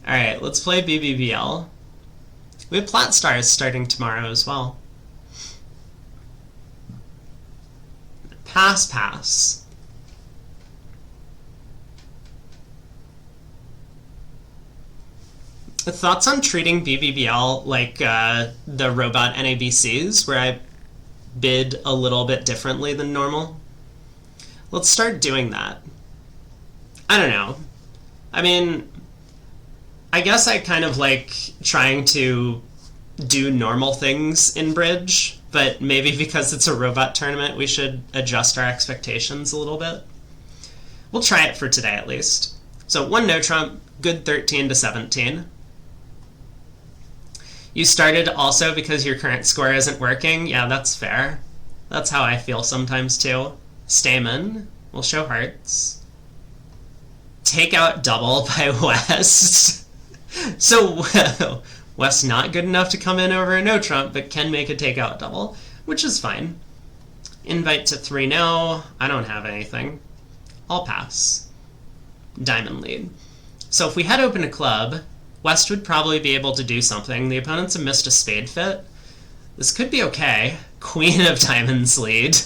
Alright, let's play BBBL. We have Plat Stars starting tomorrow as well. Pass, pass. Thoughts on treating BBBL like the robot NABCs, where I bid a little bit differently than normal? Let's start doing that. I don't know. I mean, I guess I kind of like trying to do normal things in Bridge, but maybe because it's a robot tournament, we should adjust our expectations a little bit. We'll try it for today at least. So 1 no trump, good 13 to 17. You started also because your current score isn't working? Yeah, that's fair. That's how I feel sometimes too. Stamen. We'll show hearts. Take out double by West. So, West not good enough to come in over a no trump, but can make a takeout double, which is fine. Invite to 3 no. I don't have anything. I'll pass. Diamond lead. So if we had opened a club, West would probably be able to do something. The opponents have missed a spade fit. This could be okay. Queen of diamonds lead.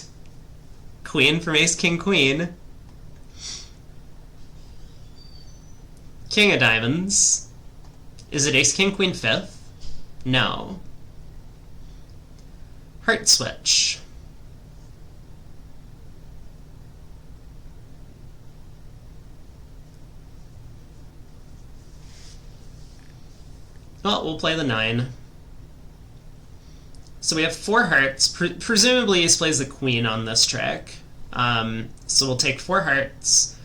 Queen from ace, king, queen. King of diamonds. Is it ace, king, queen, fifth? No. Heart switch. Well, we'll play the 9. So we have 4 hearts. Presumably he plays the queen on this trick. So we'll take 4 hearts,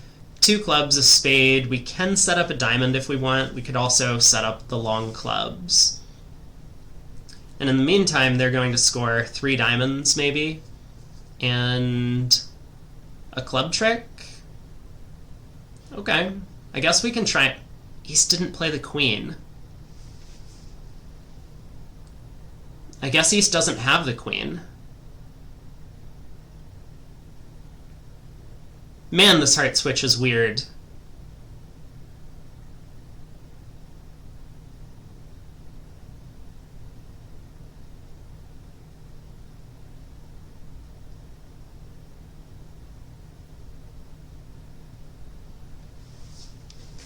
2 clubs, a spade. We can set up a diamond if we want. We could also set up the long clubs. And in the meantime, they're going to score 3 diamonds, maybe, and a club trick. Okay. I guess we can try... East didn't play the queen. I guess East doesn't have the queen. Man, this heart switch is weird.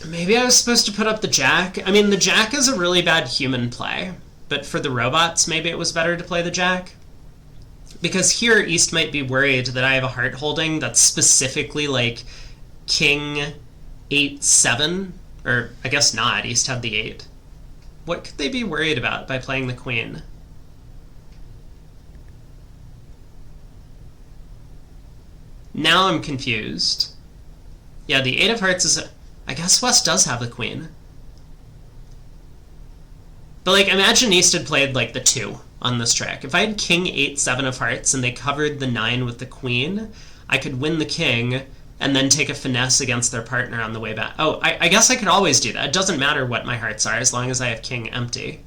Maybe I was supposed to put up the jack. I mean, the jack is a really bad human play. But for the robots, maybe it was better to play the jack. Because here, East might be worried that I have a heart holding that's specifically like king 8-7. Or I guess not, East had the 8. What could they be worried about by playing the queen? Now I'm confused. Yeah, the 8 of hearts is... I guess West does have the queen. But, like, imagine East had played, like, the 2 on this trick. If I had king 8-7 of hearts and they covered the 9 with the queen, I could win the king and then take a finesse against their partner on the way back. Oh, I guess I could always do that. It doesn't matter what my hearts are as long as I have king empty.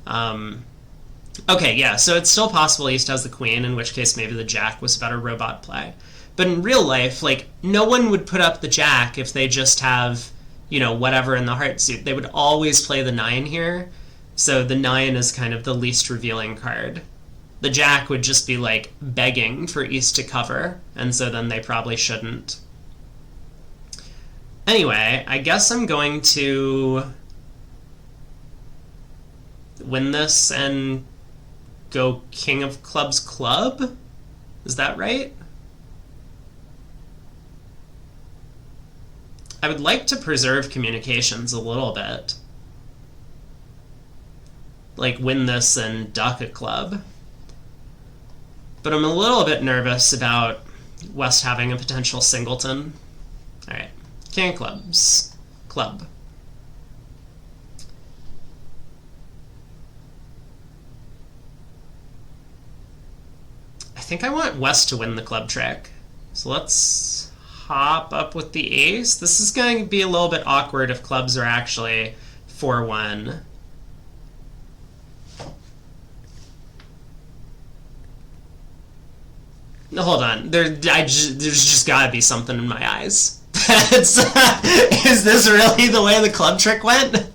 Okay, yeah, so it's still possible East has the queen, in which case maybe the jack was a better robot play. But in real life, like, no one would put up the jack if they just have, you know, whatever in the heart suit. They would always play the 9 here. So the 9 is kind of the least revealing card. The jack would just be, like, begging for East to cover, and so then they probably shouldn't. Anyway, I guess I'm going to win this and go king of clubs club? Is that right? I would like to preserve communications a little bit. Like, win this and duck a club. But I'm a little bit nervous about West having a potential singleton. Alright. King of clubs. Club. I think I want West to win the club trick. So let's hop up with the ace. This is going to be a little bit awkward if clubs are actually 4-1. Hold on. There's just gotta be something in my eyes. Is this really the way the club trick went?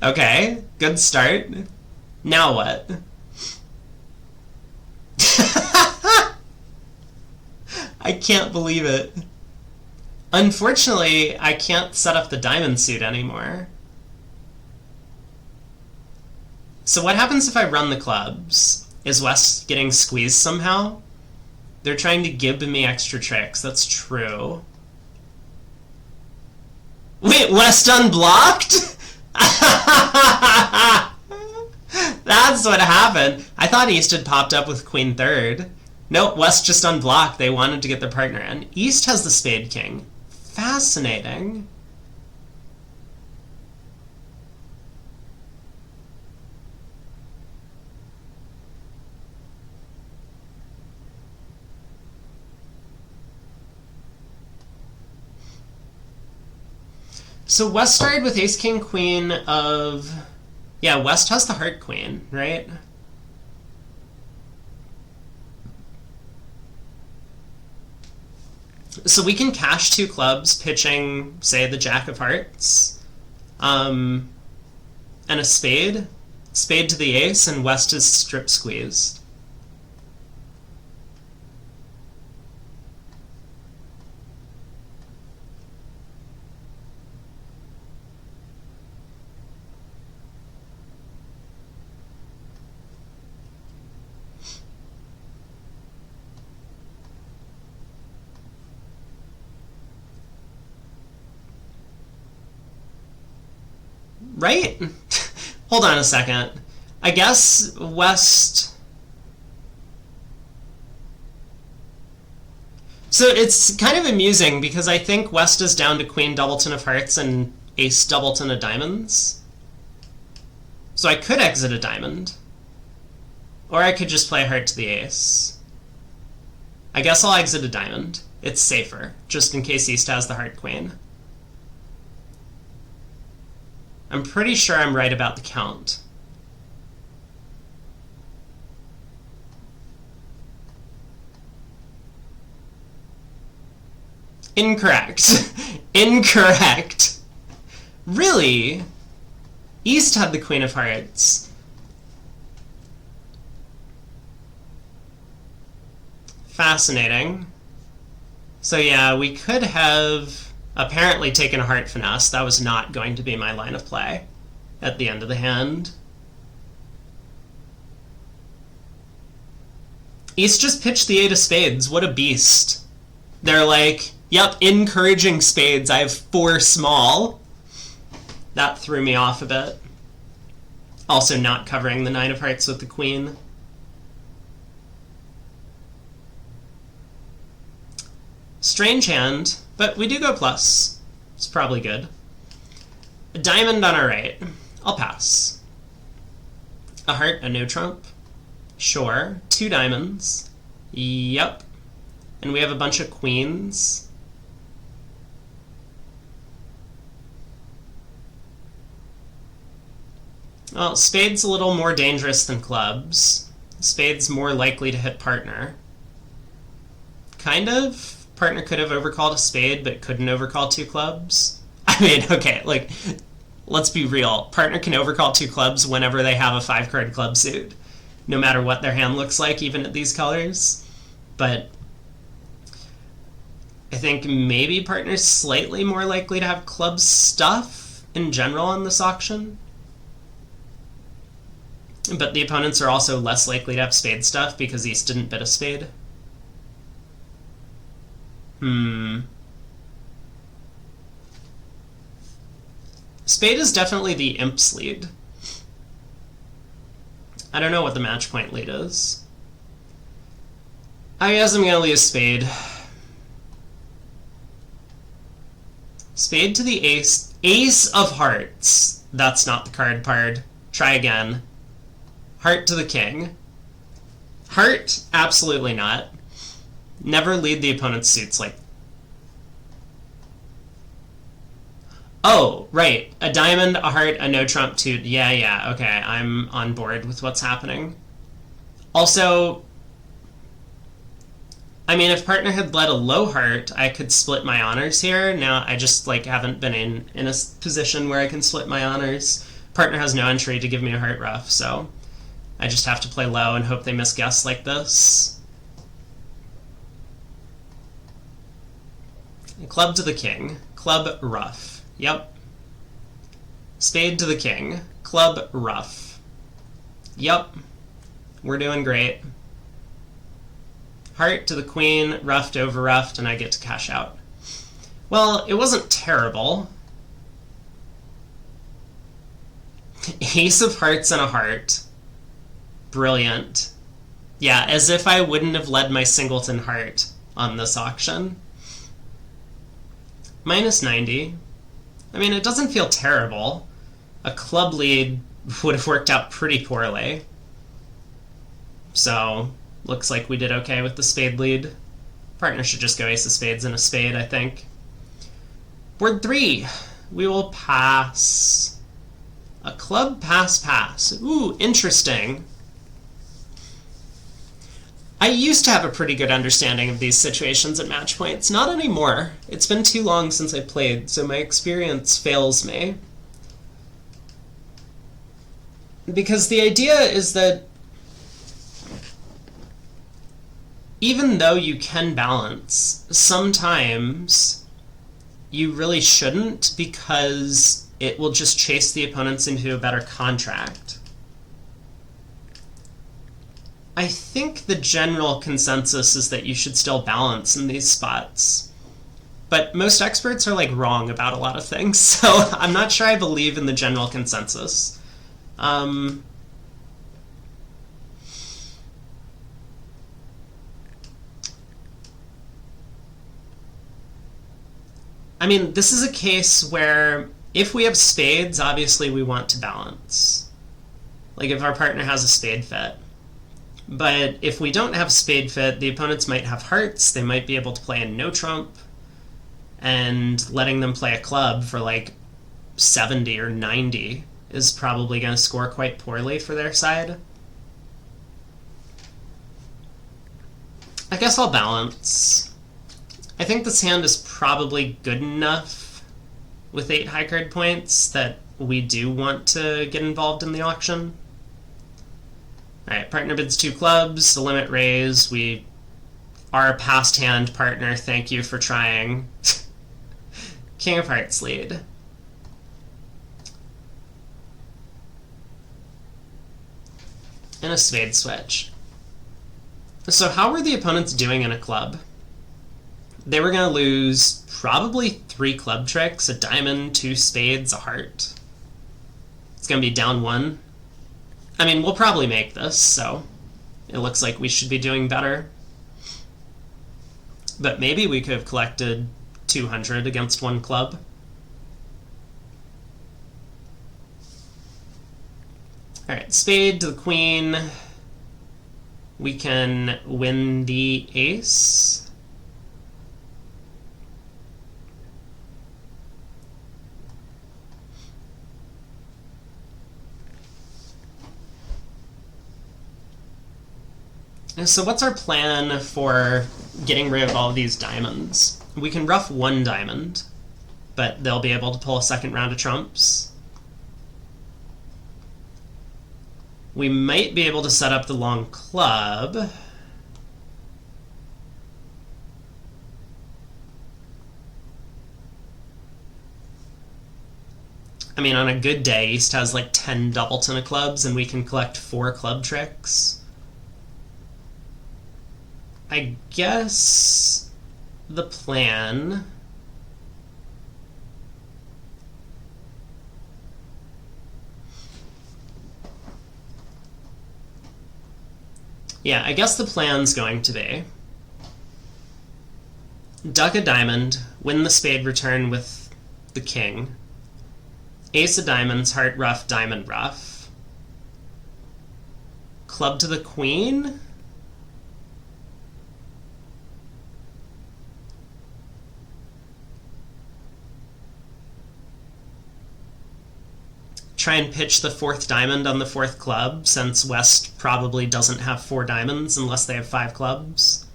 Okay, good start. Now what? I can't believe it. Unfortunately, I can't set up the diamond suit anymore. So what happens if I run the clubs? Is West getting squeezed somehow? They're trying to give me extra tricks. That's true. Wait, West unblocked? That's what happened. I thought East had popped up with Queen third. Nope, West just unblocked. They wanted to get their partner in. East has the Spade King. Fascinating. So West started with Ace King Queen of... Yeah, West has the Heart Queen, right? So we can cash 2 clubs, pitching, say, the Jack of Hearts, and a spade. Spade to the ace, and West is strip squeezed. Right? Hold on a second. I guess West... So it's kind of amusing because I think West is down to Queen Doubleton of Hearts and Ace Doubleton of Diamonds. So I could exit a diamond. Or I could just play Heart to the Ace. I guess I'll exit a diamond. It's safer, just in case East has the Heart Queen. I'm pretty sure I'm right about the count. Incorrect. Incorrect. Really? East had the Queen of Hearts. Fascinating. So yeah, we could have apparently taken a Heart Finesse. That was not going to be my line of play at the end of the hand. East just pitched the 8 of spades. What a beast. They're like, yep, encouraging spades. I have 4 small. That threw me off a bit. Also not covering the 9 of hearts with the queen. Strange hand, but we do go plus. It's probably good. A diamond on our right. I'll pass. A heart, a no trump. Sure. 2 diamonds. Yep. And we have a bunch of queens. Well, spade's a little more dangerous than clubs. Spade's more likely to hit partner. Kind of. Partner could have overcalled a spade, but couldn't overcall 2 clubs. I mean, okay, like, let's be real. Partner can overcall 2 clubs whenever they have a 5-card club suit, no matter what their hand looks like, even at these colors. But I think maybe partner's slightly more likely to have club stuff in general in this auction. But the opponents are also less likely to have spade stuff because East didn't bid a spade. Spade is definitely the imp's lead. I don't know what the match point lead is. I guess I'm gonna leave spade. Spade to the ace. Ace of hearts. That's not the card part. Try again. Heart to the king. Heart? Absolutely not. Never lead the opponent's suits like... Oh, right. A diamond, a heart, a no trump, 2... Yeah, okay. I'm on board with what's happening. Also, I mean, if partner had led a low heart, I could split my honors here. Now I just like haven't been in a position where I can split my honors. Partner has no entry to give me a heart ruff, so I just have to play low and hope they misguess like this. Club to the king. Club ruff. Yep. Spade to the king. Club ruff. Yep. We're doing great. Heart to the queen, ruffed over ruffed, and I get to cash out. Well, it wasn't terrible. Ace of hearts and a heart. Brilliant. Yeah, as if I wouldn't have led my singleton heart on this auction. Minus 90. I mean, it doesn't feel terrible. A club lead would have worked out pretty poorly. So, looks like we did okay with the spade lead. Partner should just go ace of spades and a spade, I think. Board 3. We will pass. A club pass. Ooh, interesting. I used to have a pretty good understanding of these situations at match points. Not anymore. It's been too long since I played, so my experience fails me. Because the idea is that even though you can balance, sometimes you really shouldn't, because it will just chase the opponents into a better contract. I think the general consensus is that you should still balance in these spots. But most experts are like wrong about a lot of things, so I'm not sure I believe in the general consensus. I mean, this is a case where if we have spades, obviously we want to balance. Like if our partner has a spade fit. But if we don't have spade fit, the opponents might have hearts, they might be able to play a no trump, and letting them play a club for like 70 or 90 is probably going to score quite poorly for their side. I guess I'll balance. I think this hand is probably good enough with 8 high card points that we do want to get involved in the auction. Alright, partner bids 2 clubs, the limit raise, we are a past hand partner, thank you for trying. King of Hearts lead. And a spade switch. So how were the opponents doing in a club? They were going to lose probably 3 club tricks, a diamond, 2 spades, a heart. It's going to be down 1. I mean, we'll probably make this, so it looks like we should be doing better. But maybe we could have collected 200 against 1 club. Alright, spade to the queen. We can win the ace. So what's our plan for getting rid of all of these diamonds? We can ruff 1 diamond, but they'll be able to pull a second round of trumps. We might be able to set up the long club. I mean, on a good day, East has like 10 doubleton of clubs, and we can collect 4 club tricks. I guess the plan... Yeah, I guess the plan's going to be duck a diamond, win the spade return with the king, ace of diamonds, heart ruff, diamond ruff, club to the queen. Try and pitch the 4th diamond on the 4th club, since West probably doesn't have 4 diamonds unless they have 5 clubs.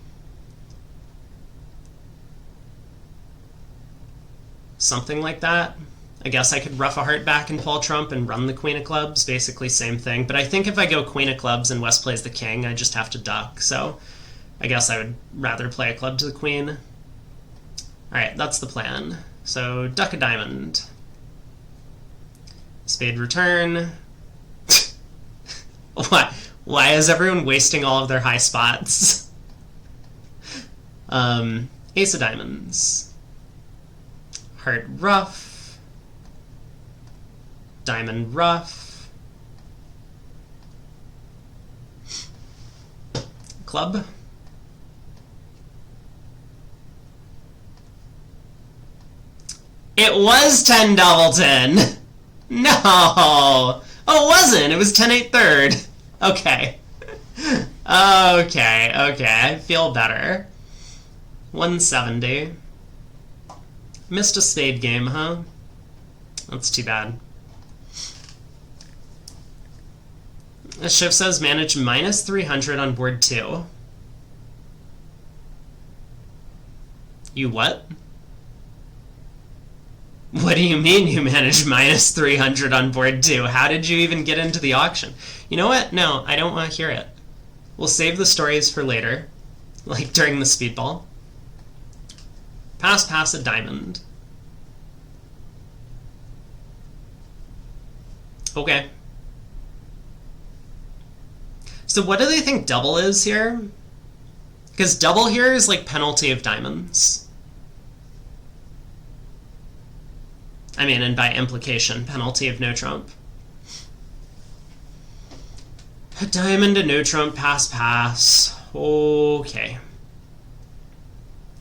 something like that. I guess I could ruff a heart back and pull trump and run the queen of clubs, basically same thing. But I think if I go queen of clubs and West plays the king, I just have to duck. So I guess I would rather play a club to the queen. Alright, that's the plan. So duck a diamond. Spade return. Why is everyone wasting all of their high spots? Ace of diamonds. Heart ruff. Diamond ruff. Club. It was 10 doubleton! No! Oh, it wasn't! It was 10-8 third. Okay. Okay, I feel better. 170. Missed a spade game, huh? That's too bad. The Shiv says manage minus 300 on board 2. You what? What do you mean you managed minus 300 on board 2? How did you even get into the auction? You know what? No, I don't want to hear it. We'll save the stories for later, like during the speedball. Pass a diamond. Okay. So what do they think double is here? Because double here is like penalty of diamonds. I mean, and by implication, penalty of no trump. A diamond, a no trump, pass. Okay.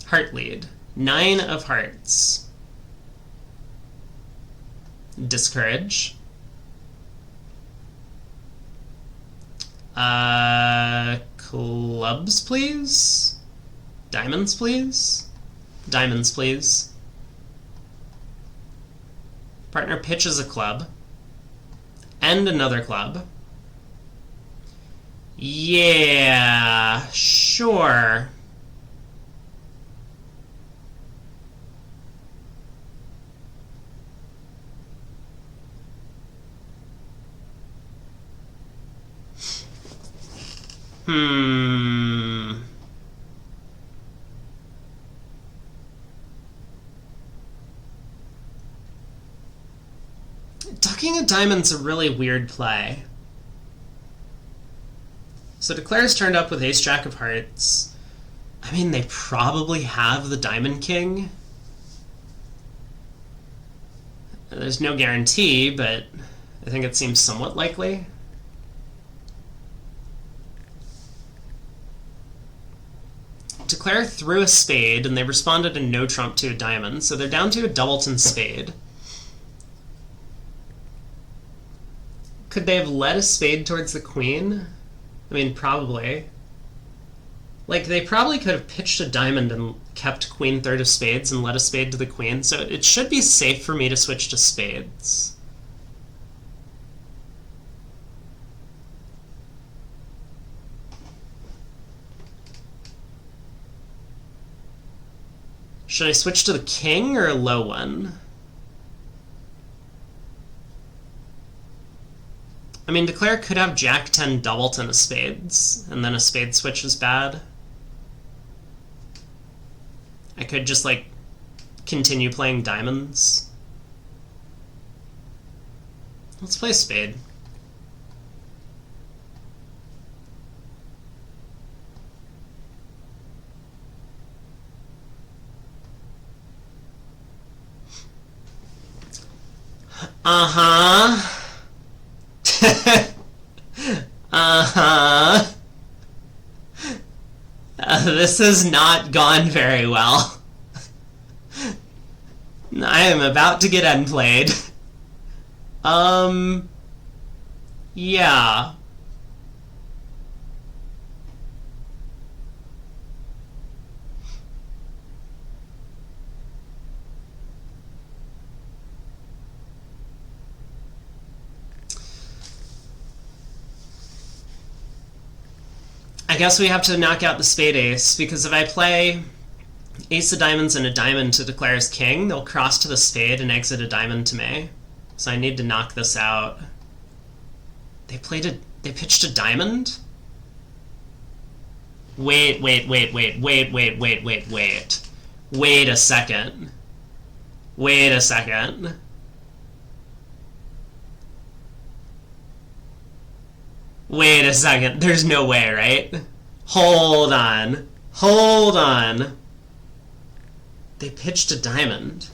Heart lead. 9 of hearts. Discourage. Clubs, please? Diamonds, please? Diamonds, please. Partner pitches a club. And another club. Yeah, sure. Ducking a diamond's a really weird play. So Declare's turned up with ace-jack of hearts. I mean, they probably have the diamond king. There's no guarantee, but I think it seems somewhat likely. Declare threw a spade, and they responded in no trump to a diamond, so they're down to a doubleton spade. Could they have led a spade towards the queen? I mean, probably. Like, they probably could have pitched a diamond and kept queen third of spades and led a spade to the queen, so it should be safe for me to switch to spades. Should I switch to the king or a low one? I mean, Declare could have Jack 10 doubleton of spades, and then a spade switch is bad. I could just, like, continue playing diamonds. Let's play spade. Uh-huh. This has not gone very well. I am about to get unplayed. Yeah. I guess we have to knock out the spade ace, because if I play Ace of diamonds and a diamond to declare as king. They'll cross to the spade and exit a diamond to me. So I need to knock this out. They pitched a diamond? Wait. Wait a second. Wait a second. Wait a second. There's no way, right? Hold on. Hold on. They pitched a diamond.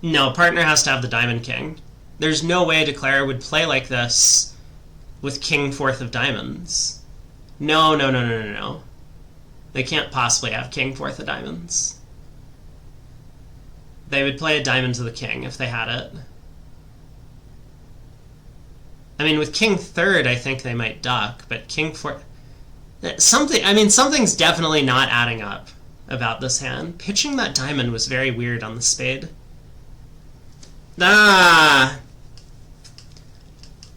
No, partner has to have the diamond king. There's no way Declare would play like this with king fourth of diamonds. No. They can't possibly have king fourth of diamonds. They would play a diamond to the king if they had it. I mean, with king third, I think they might duck, but king fourth... something's definitely not adding up about this hand. Pitching that diamond was very weird on the spade. Ah!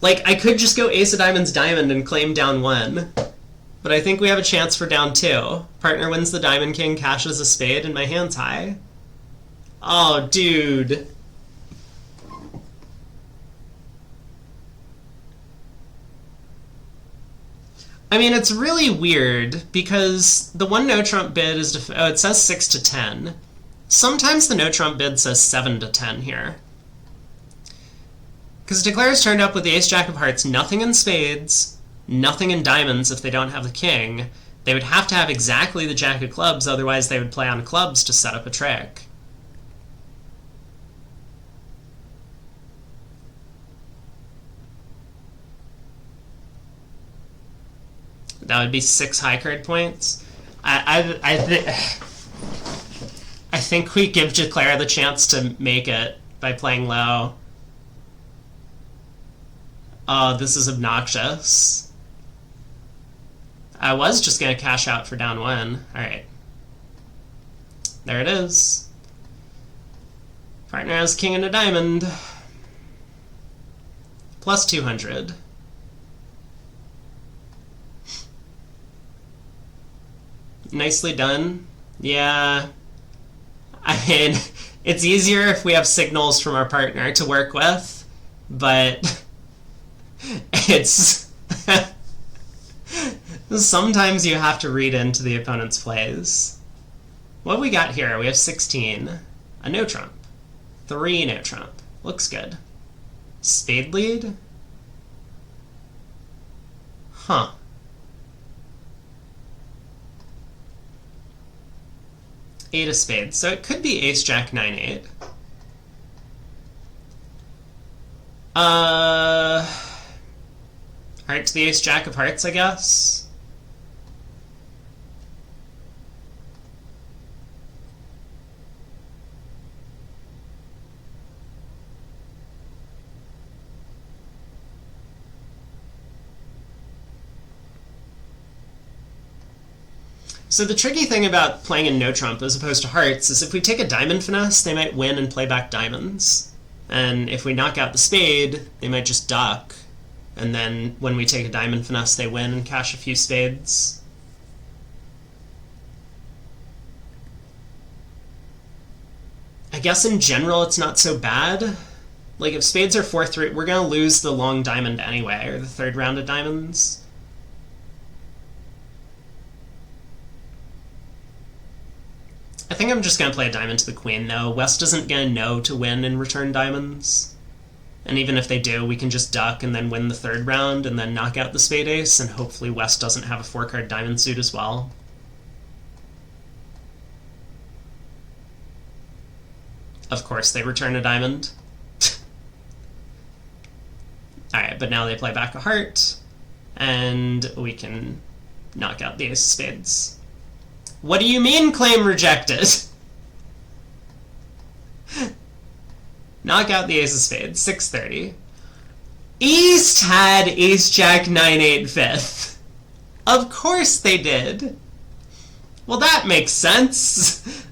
Like, I could just go ace of diamonds diamond and claim down one. But I think we have a chance for down two. Partner wins the diamond king, cashes a spade, and my hand's high. Oh, dude. I mean, it's really weird, because the one no-trump bid is... it says 6 to 10. Sometimes the no-trump bid says 7 to 10 here. Because Declare's turned up with the ace-jack of hearts, nothing in spades, nothing in diamonds if they don't have the king. They would have to have exactly the jack of clubs, otherwise they would play on clubs to set up a trick. That would be 6 high card points. I think we give Declare the chance to make it by playing low. Oh, this is obnoxious. I was just going to cash out for down one. Alright. There it is. Partner has king and a diamond. Plus 200. Nicely done. Yeah. I mean, it's easier if we have signals from our partner to work with, but it's... sometimes you have to read into the opponent's plays. What have we got here? We have 16. A no-trump. 3 no-trump. Looks good. Spade lead? Huh. Eight of spades. So it could be ace, jack, 9, 8. Heart to the ace, jack of hearts, I guess. So the tricky thing about playing in no-trump as opposed to hearts is if we take a diamond finesse, they might win and play back diamonds. And if we knock out the spade, they might just duck. And then when we take a diamond finesse, they win and cash a few spades. I guess in general it's not so bad. Like if spades are 4-3, we're going to lose the long diamond anyway, or the third round of diamonds. I think I'm just going to play a diamond to the queen, though. West isn't going to know to win and return diamonds. And even if they do, we can just duck and then win the third round and then knock out the spade ace, and hopefully West doesn't have a 4-card diamond suit as well. Of course they return a diamond. Alright, but now they play back a heart, and we can knock out the ace of spades. What do you mean, claim rejected? Knock out the ace of spades, 630. East had ace jack 9-8 fifth. Of course they did. Well, that makes sense.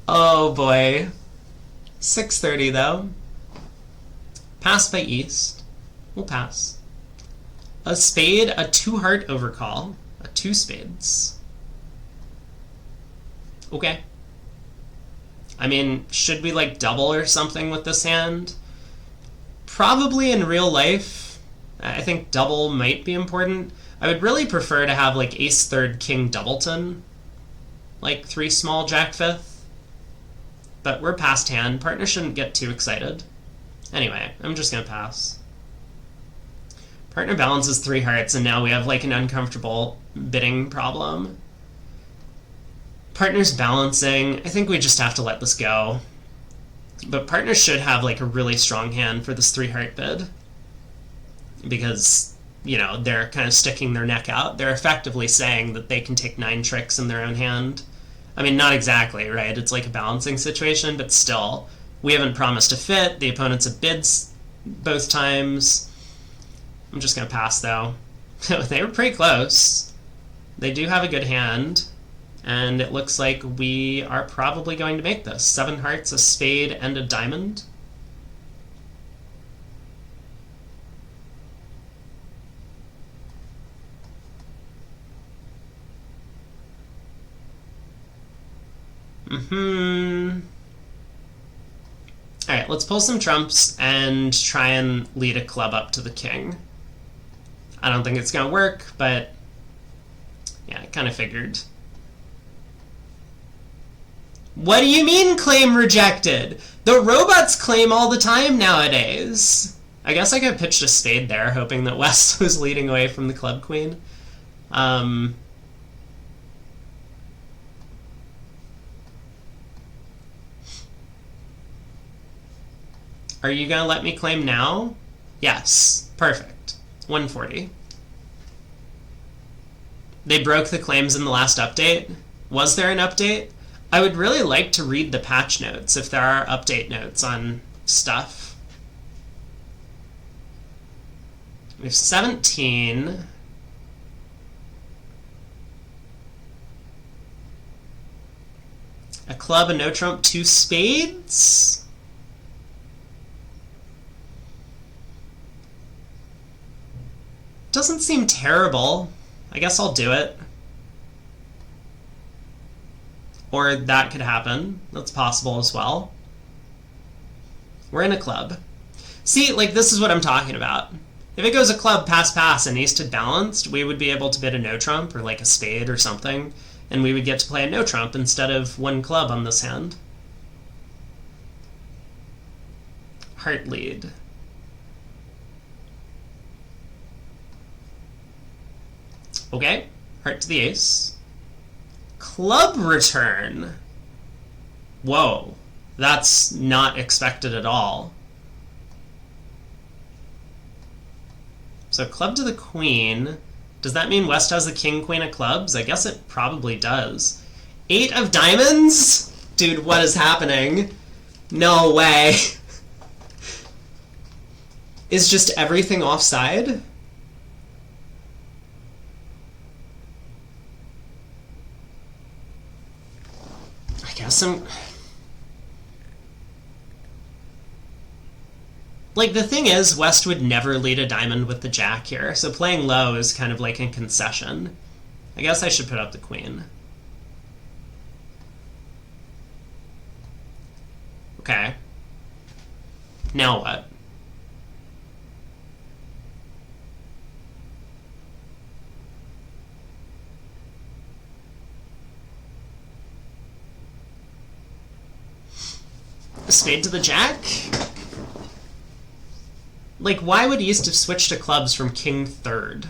Oh boy. 630 though. Pass by East. We'll pass. A spade, a 2-heart overcall. A 2 spades. Okay. I mean, should we like double or something with this hand? Probably in real life. I think double might be important. I would really prefer to have like ace third king doubleton. Like 3 small jack fifth. But we're past hand. Partner shouldn't get too excited. Anyway, I'm just gonna pass. Partner balances 3 hearts, and now we have like an uncomfortable bidding problem. Partner's balancing. I think we just have to let this go. But partner should have like a really strong hand for this 3-heart bid. Because, you know, they're kind of sticking their neck out. They're effectively saying that they can take 9 tricks in their own hand. I mean, not exactly, right? It's like a balancing situation, but still. We haven't promised a fit. The opponent's a bids both times. I'm just going to pass, though. They were pretty close. They do have a good hand. And it looks like we are probably going to make this. 7 hearts, a spade, and a diamond. Alright, let's pull some trumps and try and lead a club up to the king. I don't think it's going to work, but yeah, I kind of figured. What do you mean claim rejected? The robots claim all the time nowadays. I guess I could have pitched a spade there, hoping that West was leading away from the club queen. Are you going to let me claim now? Yes. Perfect. 140. They broke the claims in the last update. Was there an update? I would really like to read the patch notes if there are update notes on stuff. We have 17. A club, a no trump, 2 spades? Doesn't seem terrible. I guess I'll do it. Or that could happen. That's possible as well. We're in a club. See, like, this is what I'm talking about. If it goes a club, pass, pass, and ace to balanced, we would be able to bid a no trump or like a spade or something, and we would get to play a no trump instead of 1 club on this hand. Heart lead. Okay, heart to the ace. Club return. Whoa, that's not expected at all. So club to the queen. Does that mean West has the king, queen of clubs? I guess it probably does. 8 of diamonds? Dude, what is happening? No way. Is just everything offside? I guess I'm... Like, the thing is, West would never lead a diamond with the jack here, so playing low is kind of like a concession. I guess I should put up the queen. Okay. Now what? A spade to the jack? Like, why would East have switched to clubs from king third?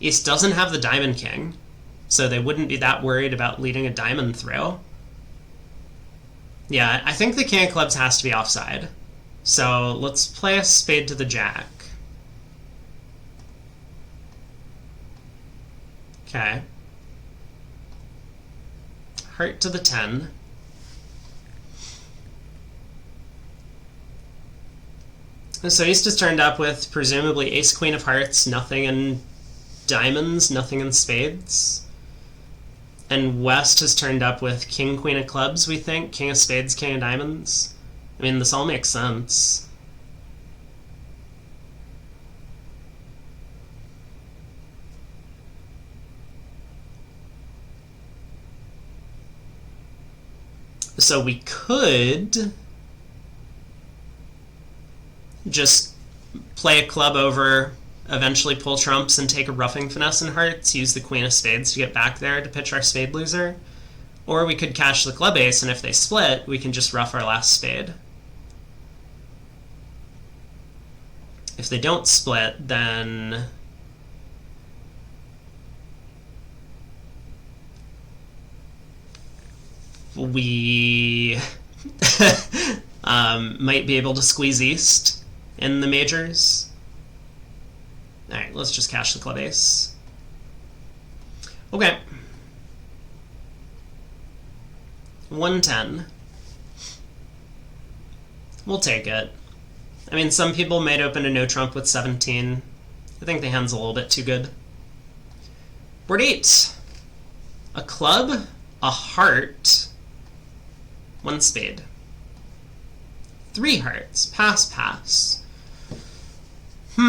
East doesn't have the diamond king, so they wouldn't be that worried about leading a diamond throw. Yeah, I think the king of clubs has to be offside. So let's play a spade to the jack. Okay. Heart to the 10. So East is turned up with presumably ace, queen of hearts, nothing in diamonds, nothing in spades. And West has turned up with king, queen of clubs, we think. King of spades, king of diamonds. I mean, this all makes sense. So we could just play a club over, eventually pull trumps and take a roughing finesse in hearts, use the queen of spades to get back there to pitch our spade loser. Or we could cash the club ace, and if they split, we can just rough our last spade. If they don't split, then we might be able to squeeze east in the majors. Alright, let's just cash the club ace. Okay. 110. We'll take it. I mean, some people might open a no trump with 17. I think the hand's a little bit too good. Board 8. A club, a heart, 1 spade. 3 hearts. Pass, pass. Do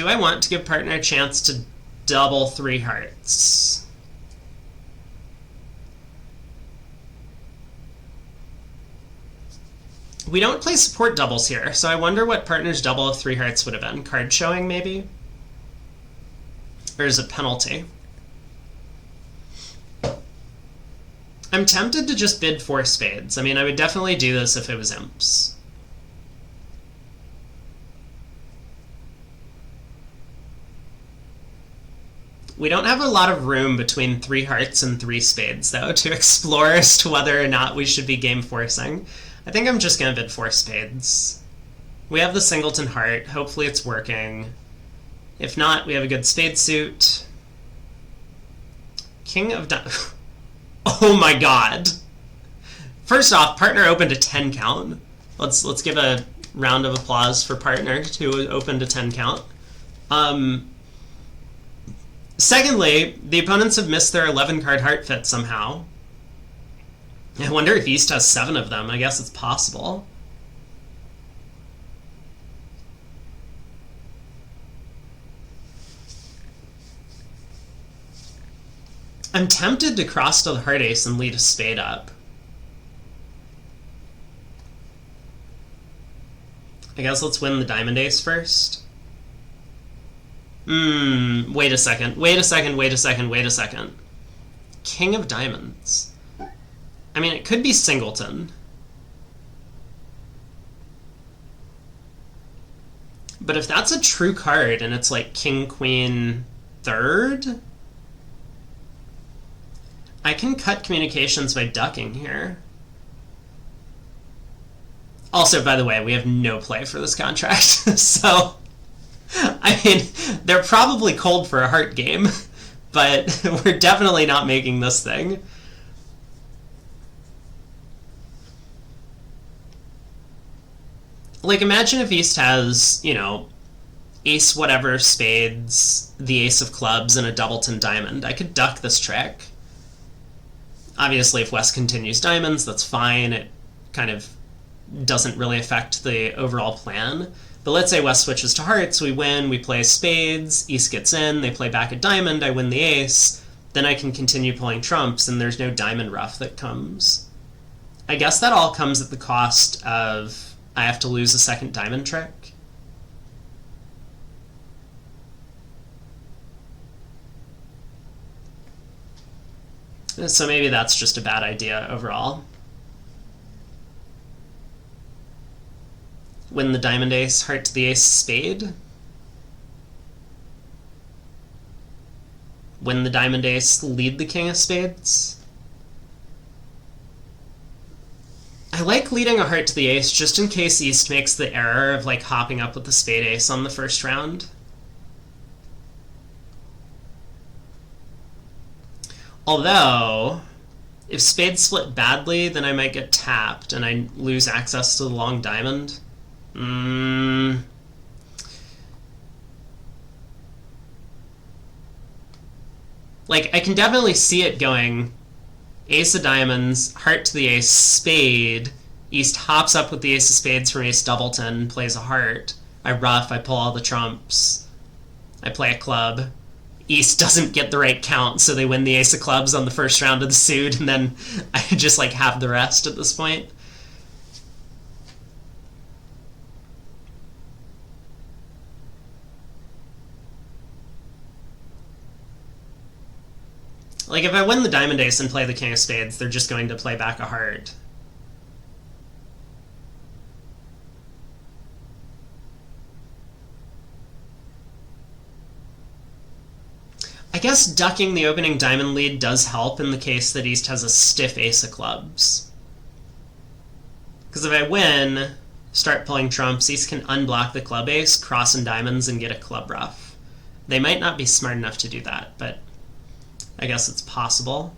I want to give partner a chance to double 3 hearts? We don't play support doubles here, so I wonder what partner's double of 3 hearts would have been. Card showing, maybe? Or is it penalty? I'm tempted to just bid 4 spades. I mean, I would definitely do this if it was imps. We don't have a lot of room between 3 hearts and 3 spades, though, to explore as to whether or not we should be game forcing. I think I'm just going to bid 4 spades. We have the singleton heart. Hopefully it's working. If not, we have a good spade suit. King of diamonds. Oh my god. First off, partner opened a 10 count. Let's give a round of applause for partner who opened a 10 count. Secondly, the opponents have missed their 11 card heart fit somehow. I wonder if East has 7 of them. I guess it's possible. I'm tempted to cross to the heart ace and lead a spade up. I guess let's win the diamond ace first. Wait a second. Wait a second, wait a second, wait a second. King of diamonds. I mean, it could be singleton. But if that's a true card and it's like king, queen, third, I can cut communications by ducking here. Also, by the way, we have no play for this contract, so I mean, they're probably cold for a heart game, but we're definitely not making this thing. Like, imagine if East has, you know, ace whatever spades, the ace of clubs, and a doubleton diamond. I could duck this trick. Obviously, if West continues diamonds, that's fine. It kind of doesn't really affect the overall plan. But let's say West switches to hearts, we win, we play spades, East gets in, they play back a diamond, I win the ace, then I can continue pulling trumps, and there's no diamond rough that comes. I guess that all comes at the cost of I have to lose a second diamond trick. So maybe that's just a bad idea overall. Win the diamond ace, heart to the ace spade. Win the diamond ace, lead the king of spades. I like leading a heart to the ace just in case East makes the error of like hopping up with the spade ace on the first round. Although, if spades split badly, then I might get tapped and I lose access to the long diamond. Like, I can definitely see it going ace of diamonds, heart to the ace, spade. East hops up with the ace of spades from ace doubleton, plays a heart. I ruff, I pull all the trumps. I play a club. East doesn't get the right count, so they win the ace of clubs on the first round of the suit, and then I just like have the rest at this point. Like, if I win the diamond ace and play the king of spades, they're just going to play back a heart. I guess ducking the opening diamond lead does help in the case that East has a stiff ace of clubs. Because if I win, start pulling trumps, East can unblock the club ace, cross in diamonds, and get a club ruff. They might not be smart enough to do that, but I guess it's possible.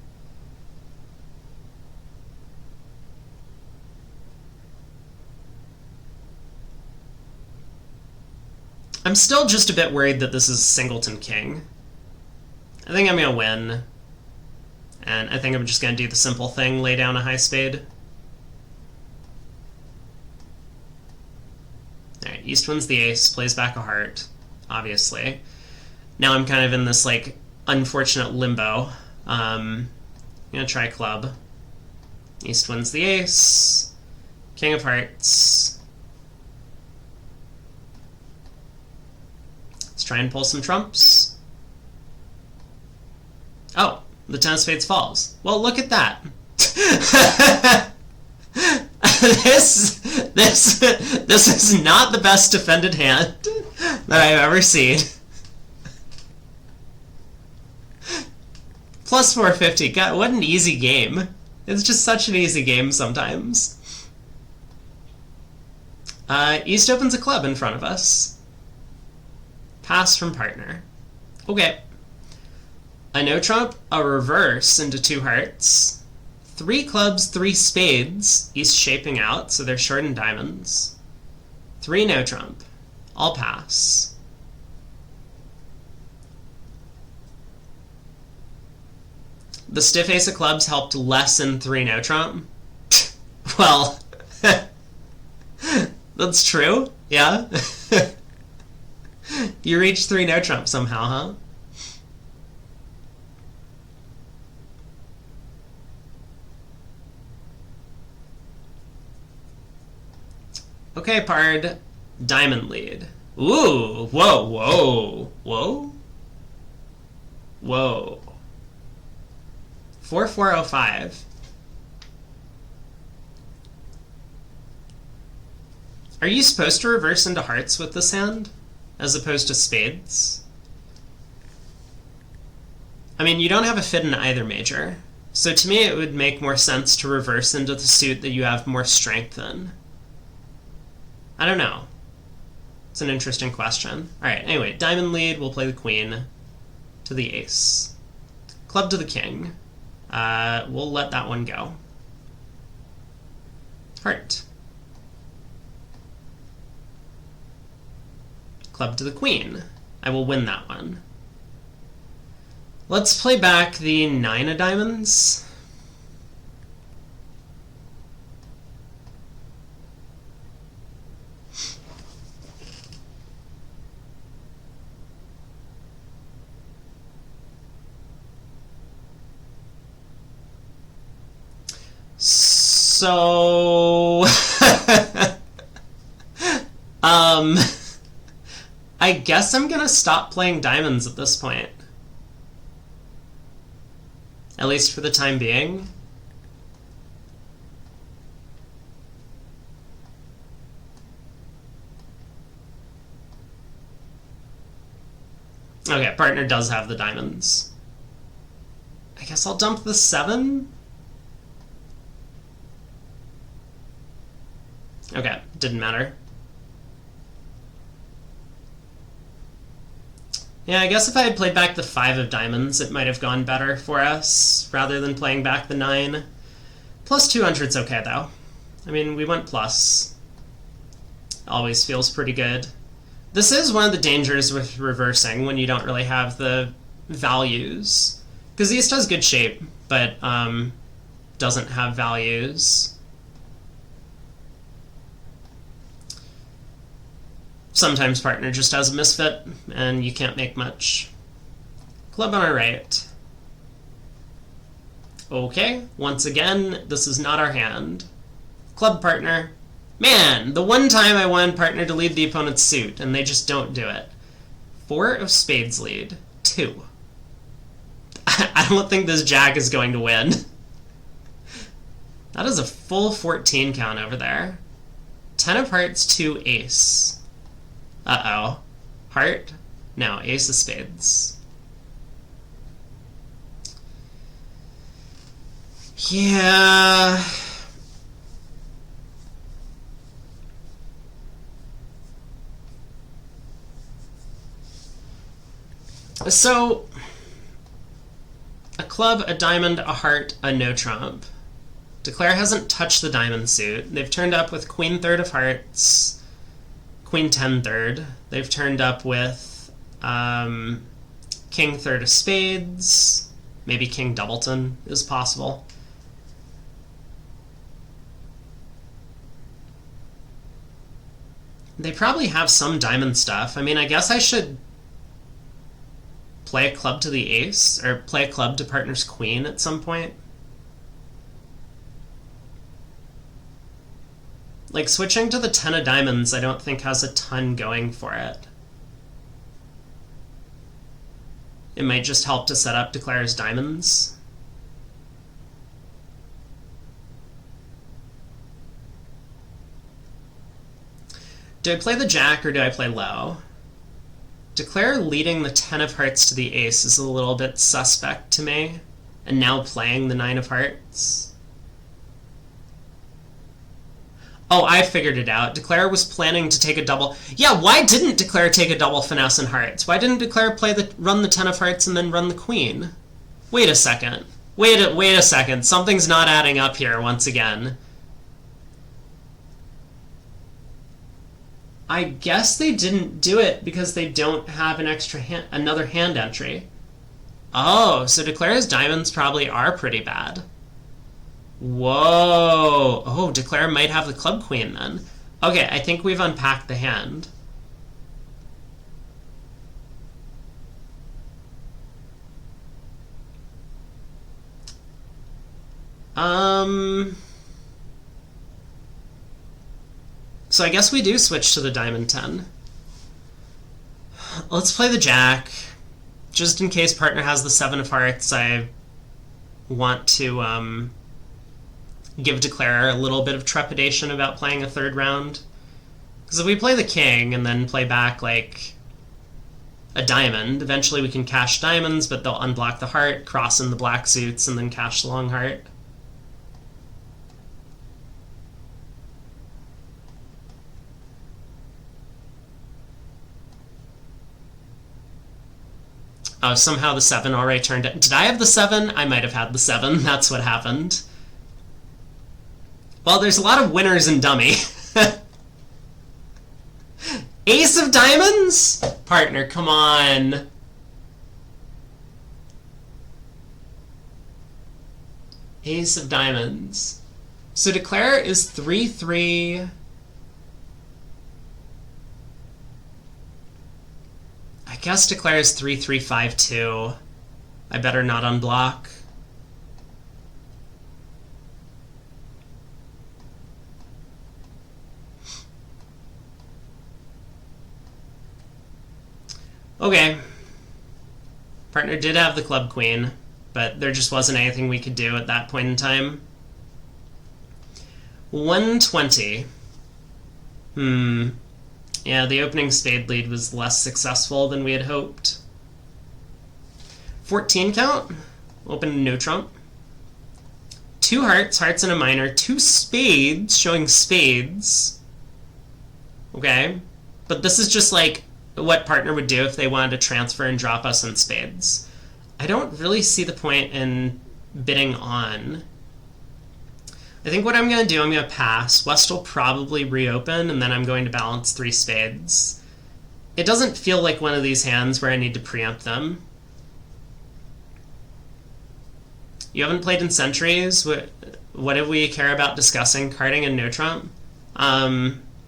I'm still just a bit worried that this is singleton king. I think I'm going to win. And I think I'm just going to do the simple thing, lay down a high spade. Alright, East wins the ace, plays back a heart, obviously. Now I'm kind of in this, like, unfortunate limbo. I'm going to try club. East wins the ace. King of hearts. Let's try and pull some trumps. Oh, the ten of spades falls. Well, look at that. This is not the best defended hand that I've ever seen. Plus 450. God, what an easy game. It's just such an easy game sometimes. East opens a club in front of us. Pass from partner. Okay. A no trump, a reverse into two hearts. 3 clubs, 3 spades. East shaping out, so they're short in diamonds. 3 no trump. I'll pass. The stiff ace of clubs helped lessen 3 no trump. Well, that's true. Yeah. You reached 3 no trump somehow, huh? Okay, Pard. Diamond lead. Ooh! Whoa, whoa, whoa? Whoa. 4405. Are you supposed to reverse into hearts with this hand, as opposed to spades? I mean, you don't have a fit in either major, so to me it would make more sense to reverse into the suit that you have more strength in. I don't know. It's an interesting question. Alright, anyway, diamond lead, we'll play the queen to the ace. Club to the king. We'll let that one go. Heart. Club to the queen. I will win that one. Let's play back the 9 of diamonds. So, I guess I'm gonna stop playing diamonds at this point. At least for the time being. Okay, partner does have the diamonds. I guess I'll dump the 7? Okay, didn't matter. Yeah, I guess if I had played back the 5 of diamonds, it might have gone better for us, rather than playing back the 9. Plus 200's okay, though. I mean, we went plus. Always feels pretty good. This is one of the dangers with reversing, when you don't really have the values. Because East has good shape, but doesn't have values. Sometimes partner just has a misfit, and you can't make much. Club on our right. Okay, once again, this is not our hand. Club partner. Man, the one time I wanted partner to lead the opponent's suit, and they just don't do it. 4 of spades lead. 2. I don't think this jack is going to win. That is a full 14 count over there. 10 of hearts, 2 ace. Uh-oh. Heart? No, ace of spades. Yeah. So, a club, a diamond, a heart, a no trump. Declare hasn't touched the diamond suit. They've turned up with queen third of hearts, queen 10 third. They've turned up with king third of spades. Maybe king doubleton is possible. They probably have some diamond stuff. I mean, I guess I should play a club to the ace, or play a club to partner's queen at some point. Like, switching to the 10 of diamonds I don't think has a ton going for it. It might just help to set up Declare's diamonds. Do I play the jack or do I play low? Declare leading the 10 of hearts to the ace is a little bit suspect to me, and now playing the 9 of hearts. Oh, I figured it out. Declare was planning to take a double. Yeah, why didn't Declare take a double finesse in hearts? Why didn't Declare run the 10 of hearts and then run the queen? Wait a second. Wait a second. Something's not adding up here once again. I guess they didn't do it because they don't have an extra another hand entry. Oh, so Declare's diamonds probably are pretty bad. Whoa. Oh, Declare might have the club queen then. Okay, I think we've unpacked the hand. So I guess we do switch to the diamond 10. Let's play the jack. Just in case partner has the 7 of hearts, I want to give Declare a little bit of trepidation about playing a third round. Because if we play the king and then play back like a diamond, eventually we can cash diamonds, but they'll unblock the heart, cross in the black suits, and then cash the long heart. Oh, somehow the 7 already turned it. Did I have the 7? I might have had the 7. That's what happened. Well, there's a lot of winners in dummy. Ace of diamonds? Partner, come on. Ace of diamonds. So Declare is 3-3. I guess Declare is 3-3-5-2. I better not unblock. Okay. Partner did have the club queen, but there just wasn't anything we could do at that point in time. 120. Yeah, the opening spade lead was less successful than we had hoped. 14 count. Open no trump. 2 hearts, hearts and a minor. 2 spades, showing spades. Okay. But this is just like what partner would do if they wanted to transfer and drop us in spades. I don't really see the point in bidding on. I think what I'm going to do, I'm going to pass. West will probably reopen, and then I'm going to balance 3 spades. It doesn't feel like one of these hands where I need to preempt them. You haven't played in centuries? What do we care about discussing? Carding and no trump?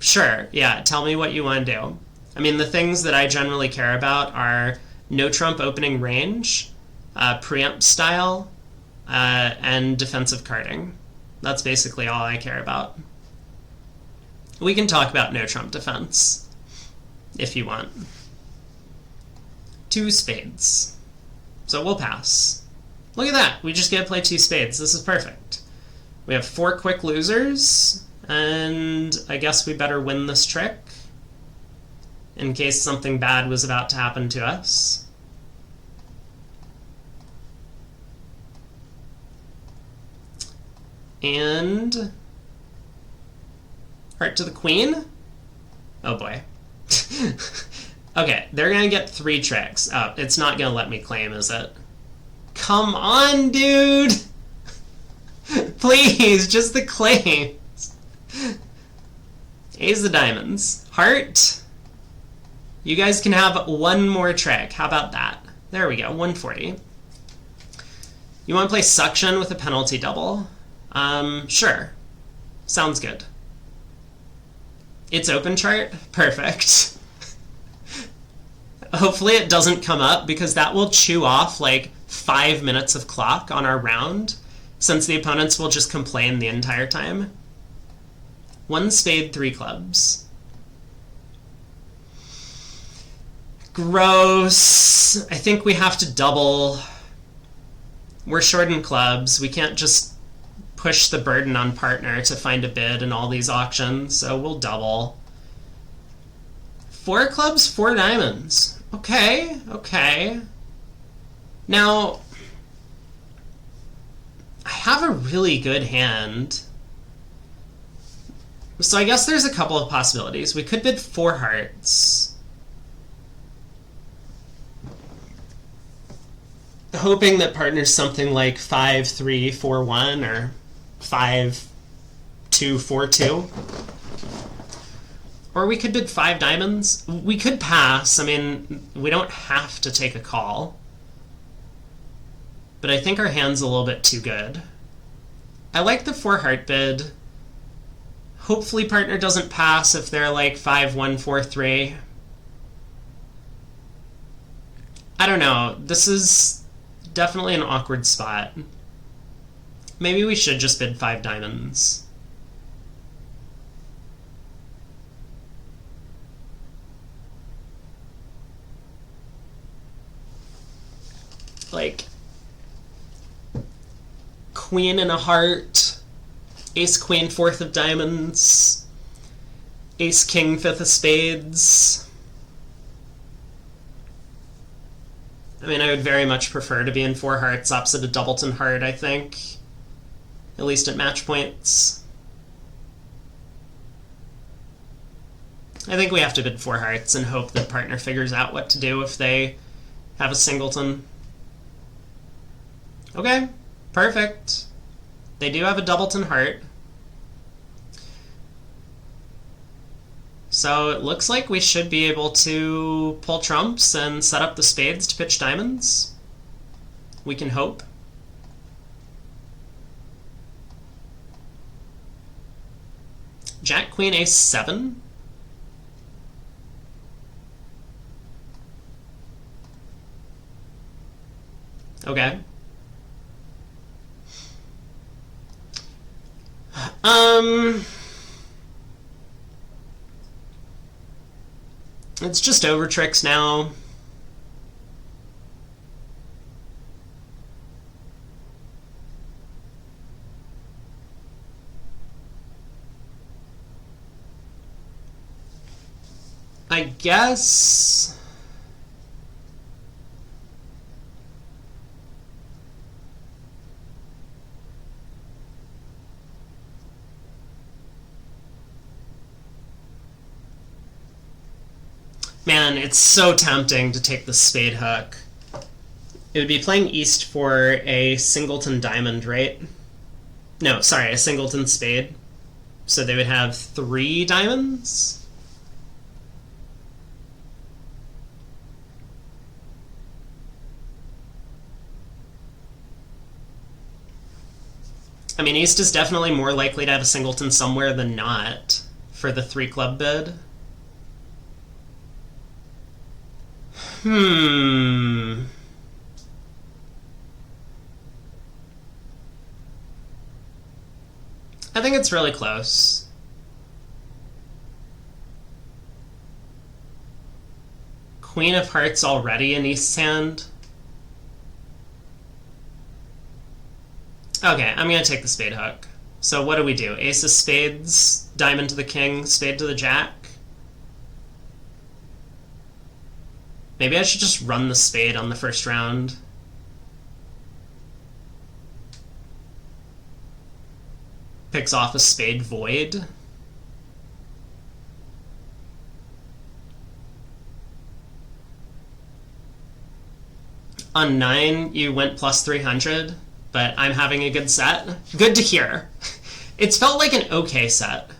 Sure, yeah, tell me what you want to do. I mean, the things that I generally care about are no trump opening range, preempt style, and defensive carding. That's basically all I care about. We can talk about no trump defense, if you want. 2 spades. So we'll pass. Look at that, we just get to play 2 spades. This is perfect. We have 4 quick losers, and I guess we better win this trick in case something bad was about to happen to us. And heart to the queen? Oh boy. Okay, they're gonna get 3 tricks. Oh, it's not gonna let me claim, is it? Come on, dude! Please, just the claims. Ace of diamonds. Heart. You guys can have 1 more trick. How about that? There we go, 140. You want to play suction with a penalty double? Sure. Sounds good. It's open chart? Perfect. Hopefully it doesn't come up, because that will chew off like 5 minutes of clock on our round, since the opponents will just complain the entire time. 1 spade, 3 clubs. Gross. I think we have to double. We're short in clubs. We can't just push the burden on partner to find a bid in all these auctions, so we'll double. 4 clubs, 4 diamonds. Okay, okay. Now, I have a really good hand. So I guess there's a couple of possibilities. We could bid 4 hearts, hoping that partner's something like 5-3-4-1 or 5-2-4-2. Or we could bid 5 diamonds. We could pass. I mean, we don't have to take a call. But I think our hand's a little bit too good. I like the 4 heart bid. Hopefully partner doesn't pass if they're like 5-1-4-3. I don't know. This is definitely an awkward spot. Maybe we should just bid 5 diamonds. Like, queen and a heart, ace queen 4th of diamonds, ace king 5th of spades. I mean, I would very much prefer to be in 4 hearts opposite a doubleton heart, I think. At least at match points. I think we have to bid 4 hearts and hope that partner figures out what to do if they have a singleton. Okay, perfect. They do have a doubleton heart. So it looks like we should be able to pull trumps and set up the spades to pitch diamonds. We can hope. Jack, queen, ace 7. Okay. It's just over tricks now. I guess... Man, it's so tempting to take the spade hook. It would be playing east for a singleton diamond, right? No, sorry, a singleton spade. So they would have 3 diamonds? I mean, East is definitely more likely to have a singleton somewhere than not for the 3-club bid. I think it's really close. Queen of Hearts already in East's hand. Okay, I'm gonna take the spade hook. So what do we do? Ace of spades, diamond to the king, spade to the jack. Maybe I should just run the spade on the first round. Picks off a spade void. On 9, you went plus 300, but I'm having a good set. Good to hear. It's felt like an okay set.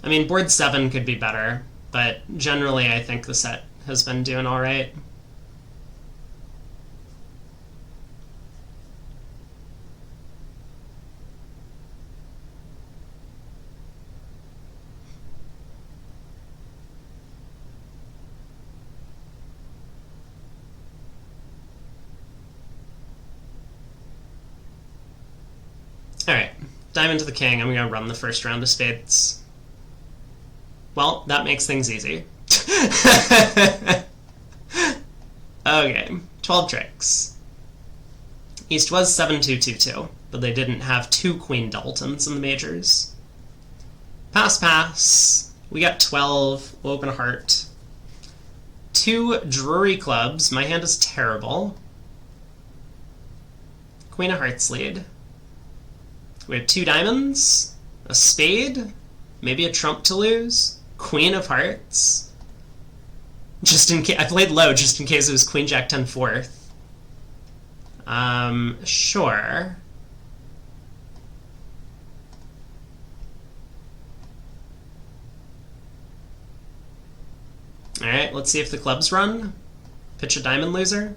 I mean, board 7 could be better, but generally I think the set has been doing all right. Alright, diamond to the king. I'm going to run the first round of spades. Well, that makes things easy. Okay, 12 tricks. East was 7-2-2-2, but they didn't have 2 queen doubletons in the majors. Pass, pass. We got 12. We'll open a heart. 2 Drury clubs. My hand is terrible. Queen of hearts lead. We have 2 diamonds, a spade, maybe a trump to lose, queen of hearts. Just in case I played low, just in case it was queen jack 10 fourth. Sure. All right, let's see if the clubs run. Pitch a diamond loser.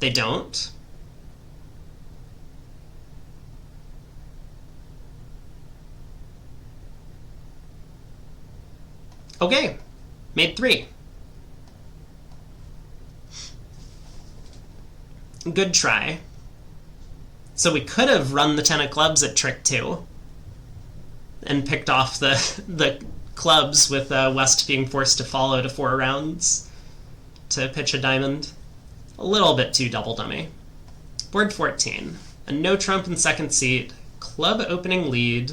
They don't. Okay, made 3. Good try. So we could have run the 10 of clubs at trick 2 and picked off the clubs with West being forced to follow to 4 rounds to pitch a diamond. A little bit too double dummy. Board 14. A no trump in second seat. Club opening lead.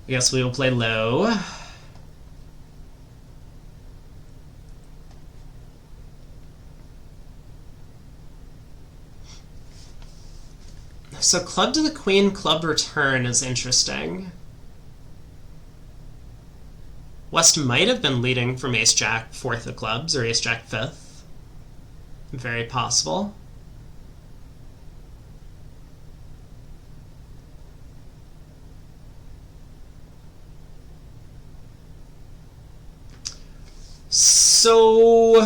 I guess we will play low. So club to the queen, club return is interesting. West might have been leading from ace-jack 4th of clubs or ace-jack 5th. Very possible. So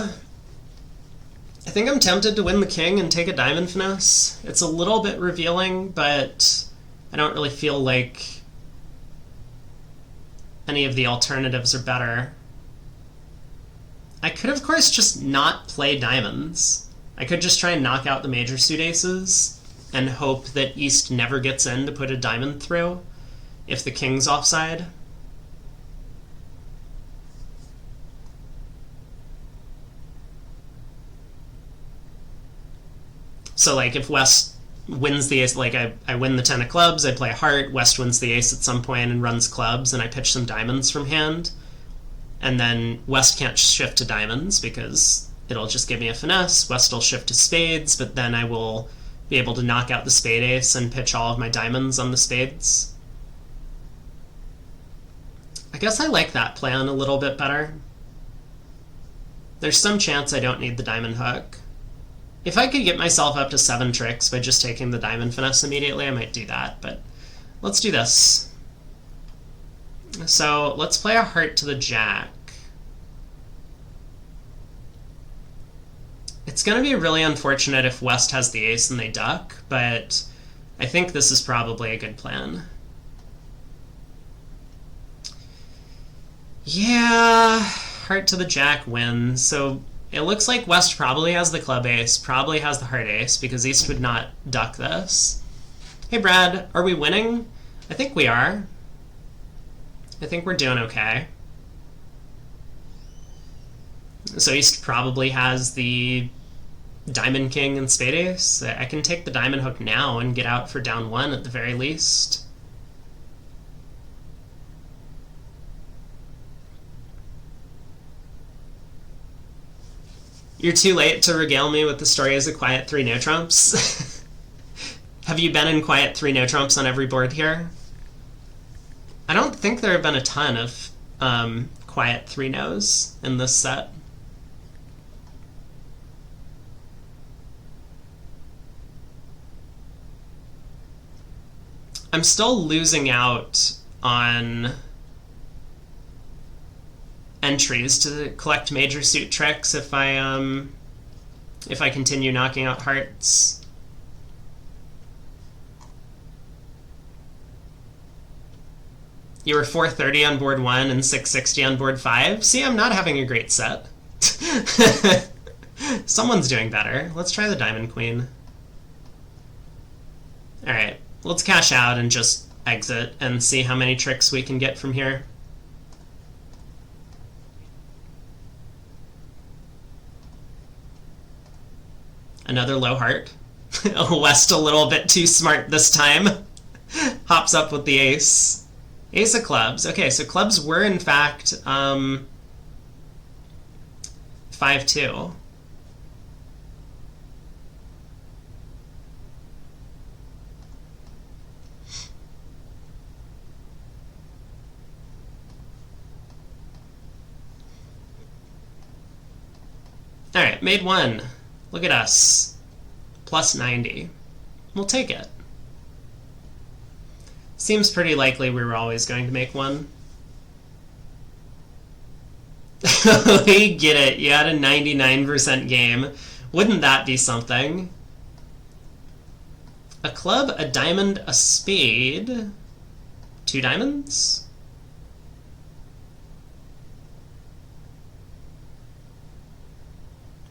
I think I'm tempted to win the king and take a diamond finesse. It's a little bit revealing, but I don't really feel like any of the alternatives are better. I could, of course, just not play diamonds. I could just try and knock out the major suit aces and hope that East never gets in to put a diamond through if the king's offside. So, like, if West wins the ace, like, I win the 10 of clubs, I play a heart, West wins the ace at some point and runs clubs, and I pitch some diamonds from hand, and then West can't shift to diamonds because it'll just give me a finesse. West will shift to spades, but then I will be able to knock out the spade ace and pitch all of my diamonds on the spades. I guess I like that plan a little bit better. There's some chance I don't need the diamond hook. If I could get myself up to 7 tricks by just taking the diamond finesse immediately, I might do that, but let's do this. So let's play a heart to the jack. It's going to be really unfortunate if West has the ace and they duck, but I think this is probably a good plan. Yeah, heart to the jack wins. So it looks like West probably has the club ace, probably has the heart ace, because East would not duck this. Hey Brad, are we winning? I think we are. I think we're doing okay. So East probably has the Diamond King and Spade Ace. I can take the Diamond Hook now and get out for down one at the very least. You're too late to regale me with the stories of Quiet 3 no trumps. Have you been in Quiet 3 no trumps on every board here? I don't think there have been a ton of Quiet 3 no's in this set. I'm still losing out on entries to collect major suit tricks if I continue knocking out hearts. You were 430 on board 1 and 660 on board 5. See, I'm not having a great set. Someone's doing better. Let's try the Diamond Queen. Alright, let's cash out and just exit and see how many tricks we can get from here. Another low heart. West a little bit too smart this time. Hops up with the ace. Ace of clubs. Okay, so clubs were in fact 5-2. Alright, made one. Look at us. Plus 90. We'll take it. Seems pretty likely we were always going to make one. We get it. You had a 99% game. Wouldn't that be something? A club, a diamond, a spade. 2 diamonds?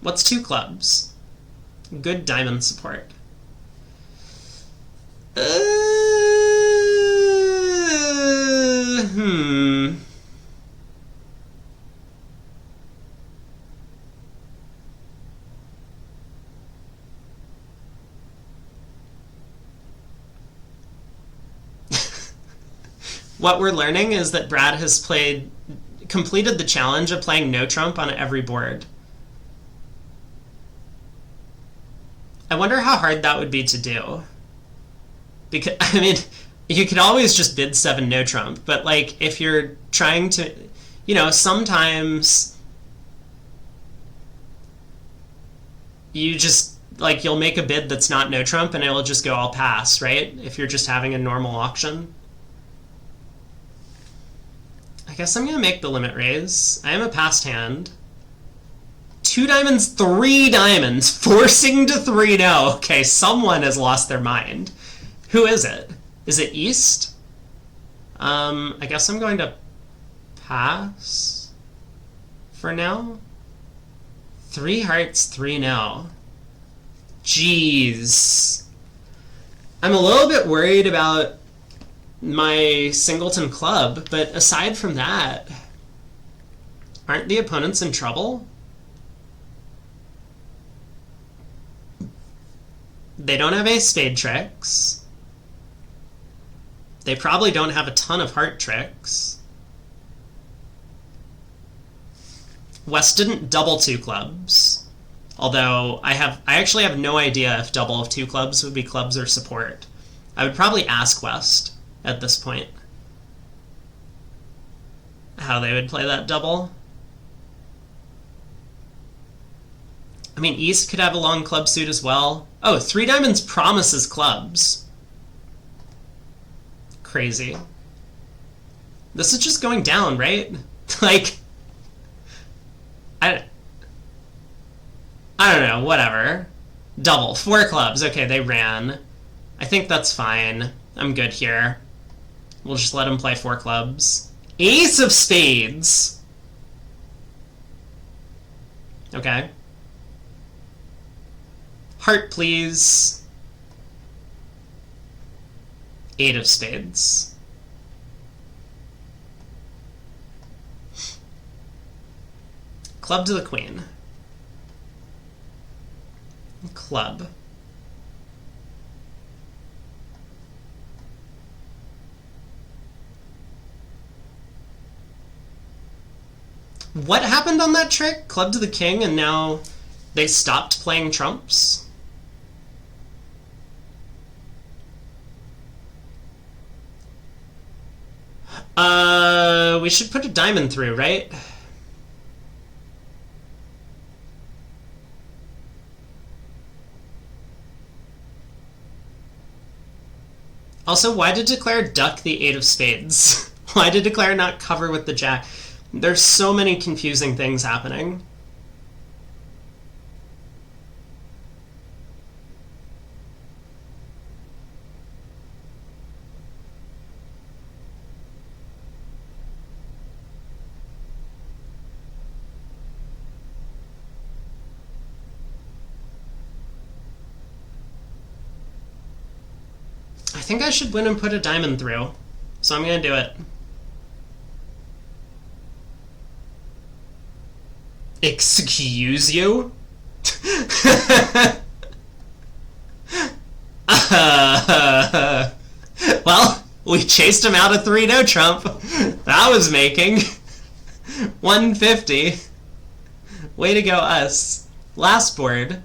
What's 2 clubs? Good diamond support. What we're learning is that Brad has completed the challenge of playing no trump on every board. I wonder how hard that would be to do. Because, I mean, you could always just bid 7 no trump, but like if you're trying to, you know, sometimes you just, like, you'll make a bid that's not no trump and it'll just go all pass, right? If you're just having a normal auction. I guess I'm gonna make the limit raise. I am a passed hand. 2 diamonds, 3 diamonds, forcing to 3-0. Okay, someone has lost their mind. Who is it? Is it East? I guess I'm going to pass for now. 3 hearts, 3-0. Jeez. I'm a little bit worried about my singleton club, but aside from that, aren't the opponents in trouble? They don't have ace spade tricks. They probably don't have a ton of heart tricks. West didn't double 2 clubs. Although I actually have no idea if double of 2 clubs would be clubs or support. I would probably ask West at this point how they would play that double. I mean, East could have a long club suit as well. Oh, 3 diamonds promises clubs. Crazy. This is just going down, right? Like, I don't know, whatever. Double. 4 clubs. Okay, they ran. I think that's fine. I'm good here. We'll just let him play 4 clubs. Ace of spades! Okay. Heart, please. 8 of spades. Club to the queen. Club. What happened on that trick? Club to the king, and now they stopped playing trumps? We should put a diamond through, right? Also, why did Declare duck the 8 of spades? Why did Declare not cover with the jack? There's so many confusing things happening. I think I should win and put a diamond through, so I'm gonna do it. Excuse you? Well, we chased him out of 3 no trump. That was making 150. Way to go, us. Last board.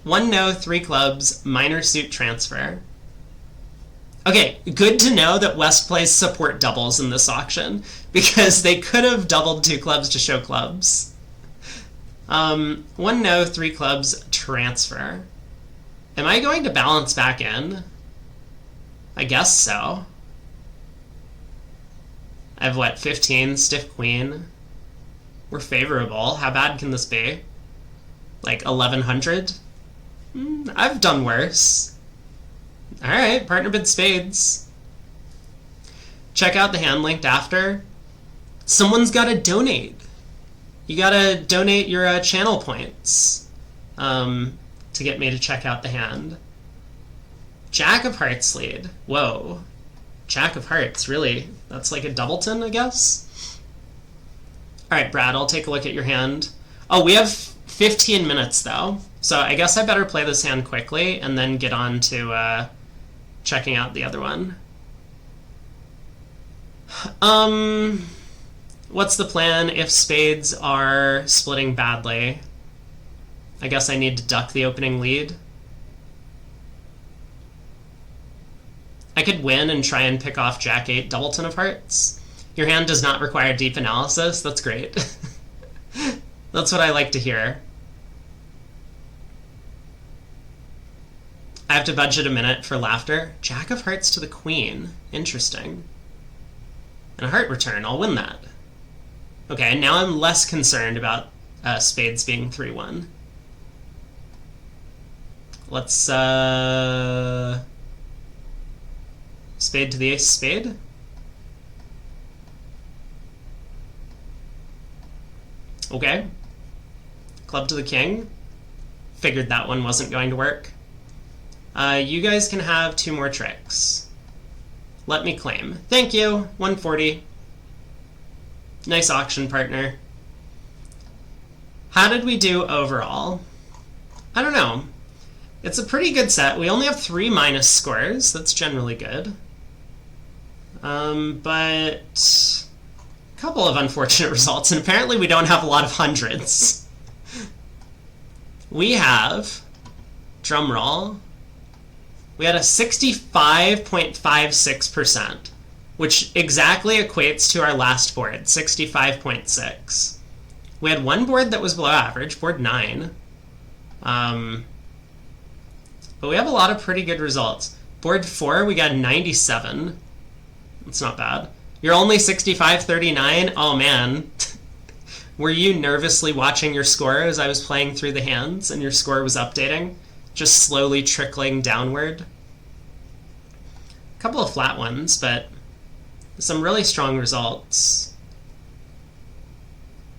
1 no, 3 clubs, minor suit transfer. Okay, good to know that West plays support doubles in this auction, because they could have doubled 2 clubs to show clubs. 1 no, 3 clubs, transfer. Am I going to balance back in? I guess so. I have, what, 15? Stiff queen. We're favorable. How bad can this be? Like 1100? I've done worse. Alright, partner bid spades. Check out the hand linked after. Someone's gotta donate. You gotta donate your channel points to get me to check out the hand. Jack of Hearts lead. Whoa. Jack of Hearts, really? That's like a doubleton, I guess? Alright, Brad, I'll take a look at your hand. Oh, we have 15 minutes, though. So I guess I better play this hand quickly and then get on to checking out the other one. What's the plan if spades are splitting badly? I guess I need to duck the opening lead. I could win and try and pick off Jack 8 doubleton of hearts. Your hand does not require deep analysis. That's great. That's what I like to hear. I have to budget a minute for laughter. Jack of hearts to the queen. Interesting. And a heart return. I'll win that. Okay, now I'm less concerned about spades being 3-1. Let's, spade to the ace spade. Okay. Club to the king. Figured that one wasn't going to work. You guys can have 2 more tricks. Let me claim. Thank you. 140. Nice auction, partner. How did we do overall? I don't know. It's a pretty good set. We only have 3 minus scores. That's generally good. But a couple of unfortunate results, and apparently we don't have a lot of hundreds. We have, drumroll, we had a 65.56%, which exactly equates to our last board, 65.6. We had one board that was below average, board 9. But we have a lot of pretty good results. Board 4, we got 97. That's not bad. You're only 65.39? Oh man. Were you nervously watching your score as I was playing through the hands and your score was updating? Just slowly trickling downward? A couple of flat ones, but some really strong results.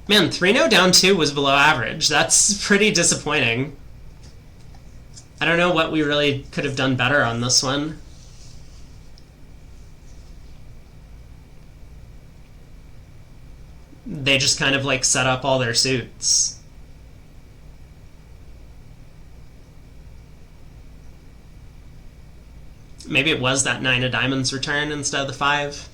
Man, 3-0 down 2 was below average. That's pretty disappointing. I don't know what we really could have done better on this one. They just kind of like set up all their suits. Maybe it was that 9 of diamonds return instead of the 5.